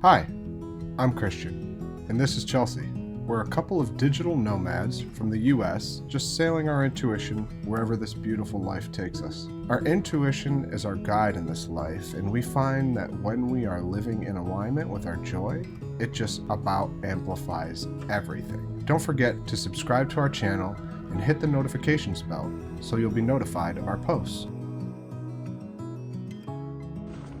Hi, I'm Christian, and this is Chelsea. We're a couple of digital nomads from the US just sailing our intuition wherever this beautiful life takes us. Our intuition is our guide in this life, and we find that when we are living in alignment with our joy, it just about amplifies everything. Don't forget to subscribe to our channel and hit the notifications bell so you'll be notified of our posts.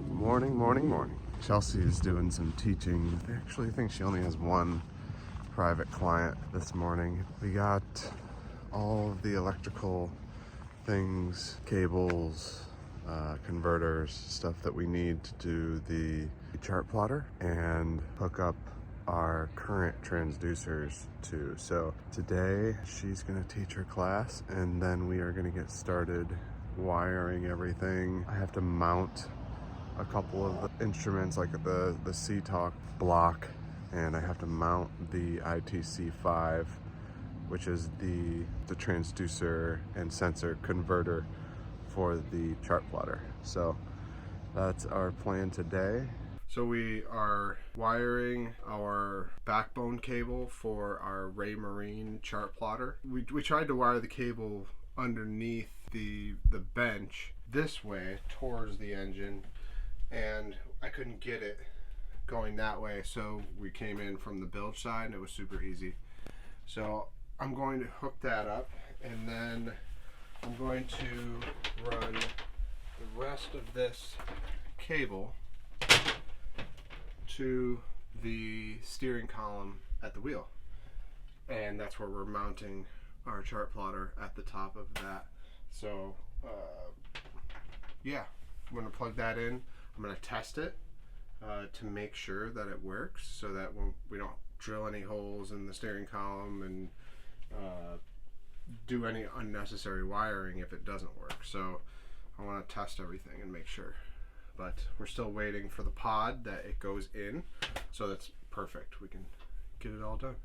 Morning. Chelsea is doing some teaching. Actually, I think she only has one private client this morning. We got all of the electrical things, cables, converters, stuff that we need to do the chart plotter and hook up our current transducers too. So today she's going to teach her class, and then we are going to get started wiring everything. I have to mount a couple of the instruments like the C-Talk block, and I have to mount the ITC5, which is the transducer and sensor converter for the chart plotter. So that's our plan today. So we are wiring our backbone cable for our Ray Marine chart plotter. We tried to wire the cable underneath the bench this way towards the engine, and I couldn't get it going that way, so we came in from the bilge side and it was super easy. So I'm going to hook that up, and then I'm going to run the rest of this cable to the steering column at the wheel, and that's where we're mounting our chart plotter, at the top of that. So yeah, I'm going to plug that in. I'm going to test it to make sure that it works, so that we don't drill any holes in the steering column and do any unnecessary wiring if it doesn't work. So I want to test everything and make sure. But we're still waiting for the pod that it goes in, so that's perfect. We can get it all done.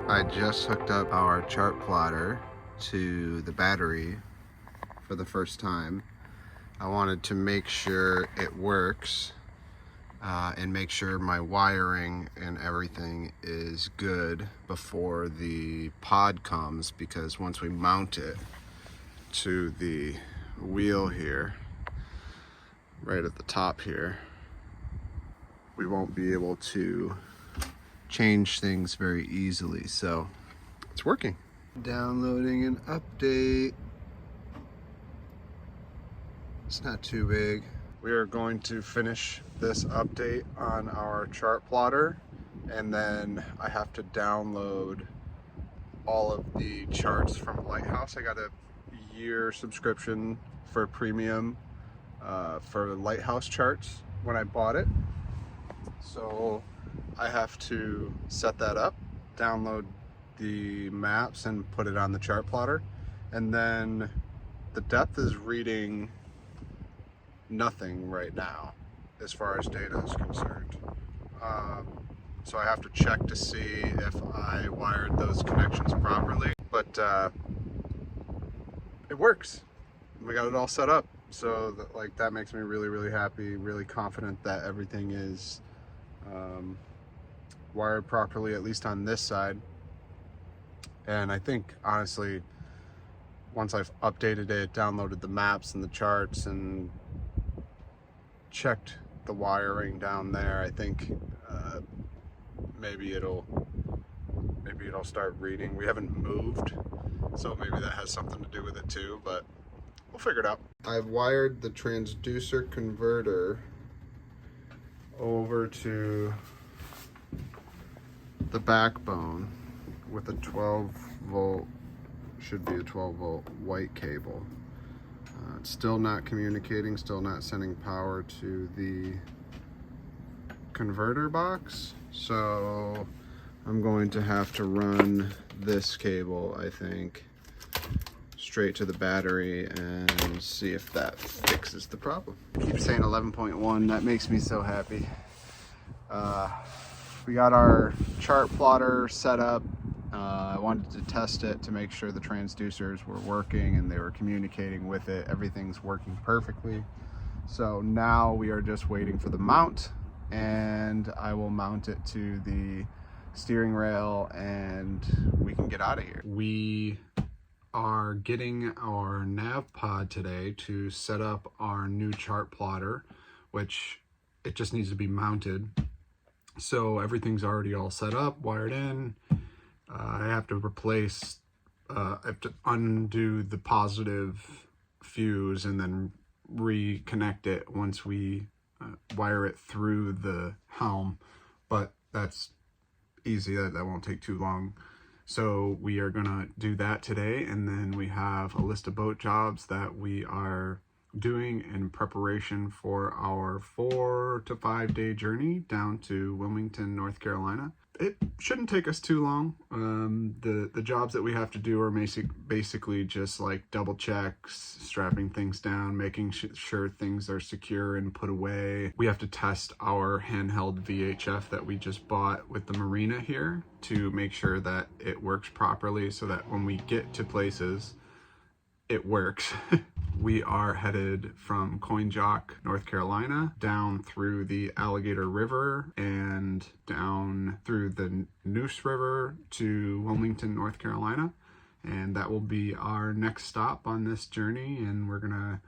I just hooked up our chart plotter to the battery for the first time. I wanted to make sure it works and make sure my wiring and everything is good before the pod comes, because once we mount it to the wheel here, right at the top here, we won't be able to change things very easily. So it's working. Downloading an update. It's not too big. We are going to finish this update on our chart plotter, and then I have to download all of the charts from Lighthouse. I got a year subscription for premium for Lighthouse charts when I bought it. So I have to set that up, download the maps and put it on the chart plotter, and then the depth is reading nothing right now as far as data is concerned. So I have to check to see if I wired those connections properly, but it works. We got it all set up, so that makes me really happy, really confident that everything is wired properly, at least on this side. And I think honestly, once I've updated it, downloaded the maps and the charts and checked the wiring down there, I think maybe it'll start reading. We haven't moved, so maybe that has something to do with it too, but we'll figure it out. I've wired the transducer converter over to the backbone with a 12 volt, should be a 12 volt white cable. It's still not communicating, still not sending power to the converter box, so I'm going to have to run this cable, I think, straight to the battery and see if that fixes the problem. I keep saying 11.1, that makes me so happy. We got our Chartplotter set up. I wanted to test it to make sure the transducers were working and they were communicating with it. Everything's working perfectly. So now we are just waiting for the mount, and I will mount it to the steering rail and we can get out of here. We are getting our nav pod today to set up our new Chartplotter, which it just needs to be mounted. So everything's already all set up, wired in. I have to replace, I have to undo the positive fuse and then reconnect it once we wire it through the helm, but that's easy, that won't take too long. So we are gonna do that today, and then we have a list of boat jobs that we are doing in preparation for our 4 to 5 day journey down to Wilmington, North Carolina. It shouldn't take us too long. The jobs that we have to do are basically just like double checks, strapping things down, making sure things are secure and put away. We have to test our handheld VHF that we just bought with the marina here to make sure that it works properly so that when we get to places, it works. We are headed from Coin Jock, North Carolina, down through the Alligator River and down through the Neuse River to Wilmington, North Carolina. And that will be our next stop on this journey. And we're gonna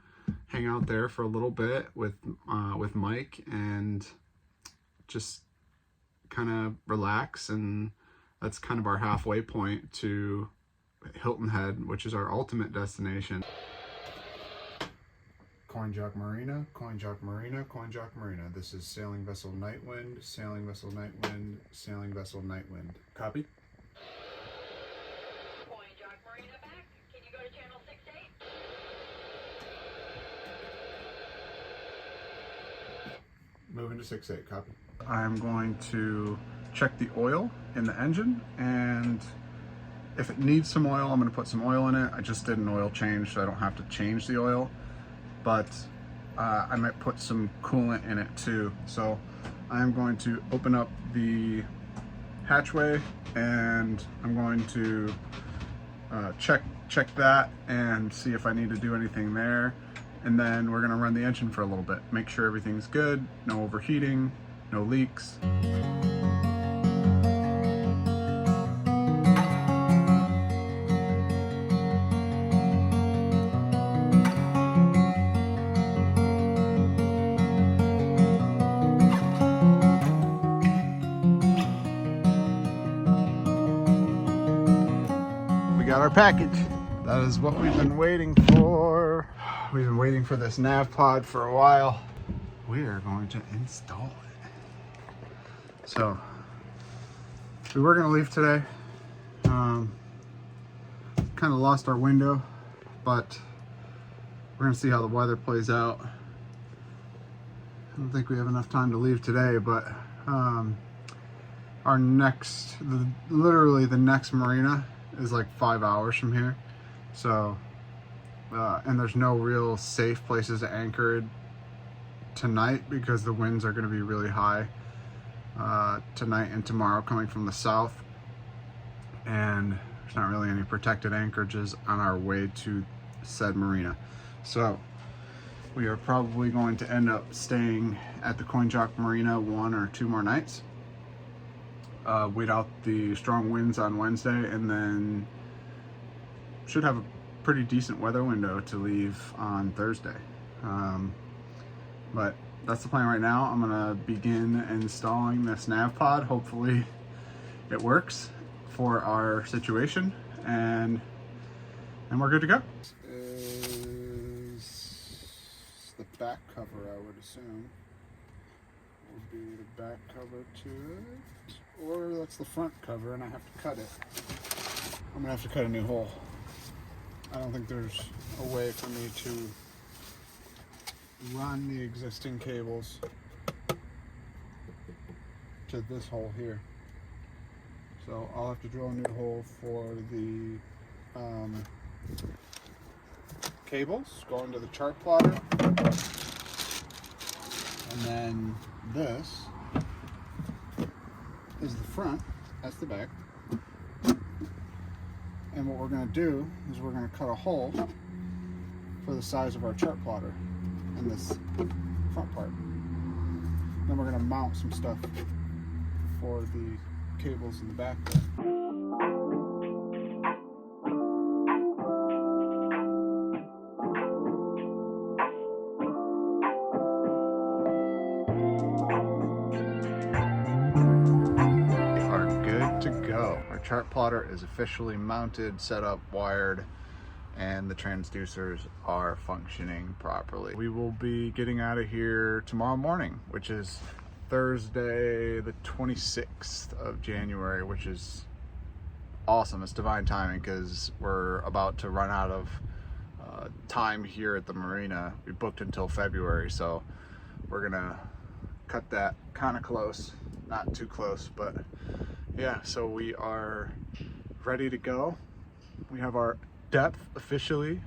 hang out there for a little bit with Mike and just kind of relax. And that's kind of our halfway point to Hilton Head, which is our ultimate destination. Coin Jock Marina, Coin Jock Marina, Coin Jock Marina. This is sailing vessel Nightwind, sailing vessel Nightwind, sailing vessel Nightwind. Copy? Coin Jock Marina back. Can you go to channel 68? Moving to 6-8, copy. I'm going to check the oil in the engine, and if it needs some oil, I'm going to put some oil in it. I just did an oil change, so I don't have to change the oil. But I might put some coolant in it too. So I'm going to open up the hatchway and I'm going to check that and see if I need to do anything there. And then we're gonna run the engine for a little bit. Make sure everything's good, no overheating, no leaks. Got our package. That is what we've been waiting for. We've been waiting for this nav pod for a while. We are going to install it. So we were going to leave today. Kind of lost our window, but we're going to see how the weather plays out. I don't think we have enough time to leave today, but our next, literally the next marina is like 5 hours from here. So, and there's no real safe places to anchor tonight because the winds are going to be really high tonight and tomorrow coming from the south. And there's not really any protected anchorages on our way to said marina. So we are probably going to end up staying at the Coin Jock Marina 1 or 2 more nights. Wait out the strong winds on Wednesday, and then should have a pretty decent weather window to leave on Thursday. But that's the plan right now. I'm gonna begin installing this nav pod. Hopefully it works for our situation, and we're good to go. This is the back cover, I would assume. Would be the back cover to it. Or that's the front cover and I have to cut it. I'm gonna have to cut a new hole. I don't think there's a way for me to run the existing cables to this hole here. So I'll have to drill a new hole for the cables going to the Chartplotter. And then this is the front, that's the back. And what we're going to do is we're going to cut a hole for the size of our Chartplotter in this front part. Then we're going to mount some stuff for the cables in the back there. To go. Our Chartplotter is officially mounted, set up, wired, and the transducers are functioning properly. We will be getting out of here tomorrow morning, which is Thursday the 26th of January, which is awesome. It's divine timing because we're about to run out of time here at the marina. We booked until February, so we're gonna cut that kind of close, not too close, but yeah, so we are ready to go. We have our depth officially,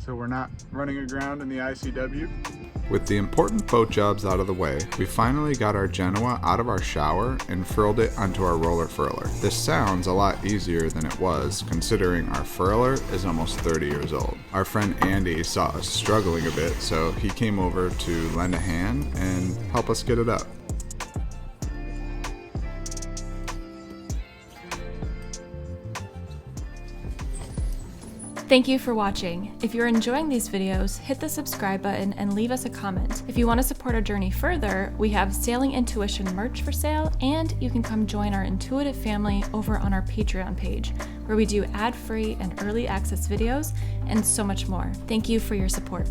so we're not running aground in the ICW. With the important boat jobs out of the way, we finally got our Genoa out of our shower and furled it onto our roller furler. This sounds a lot easier than it was, considering our furler is almost 30 years old. Our friend Andy saw us struggling a bit, so he came over to lend a hand and help us get it up. Thank you for watching. If you're enjoying these videos, hit the subscribe button and leave us a comment. If you want to support our journey further, we have Sailing Intuition merch for sale, and you can come join our intuitive family over on our Patreon page, where we do ad-free and early access videos and so much more. Thank you for your support.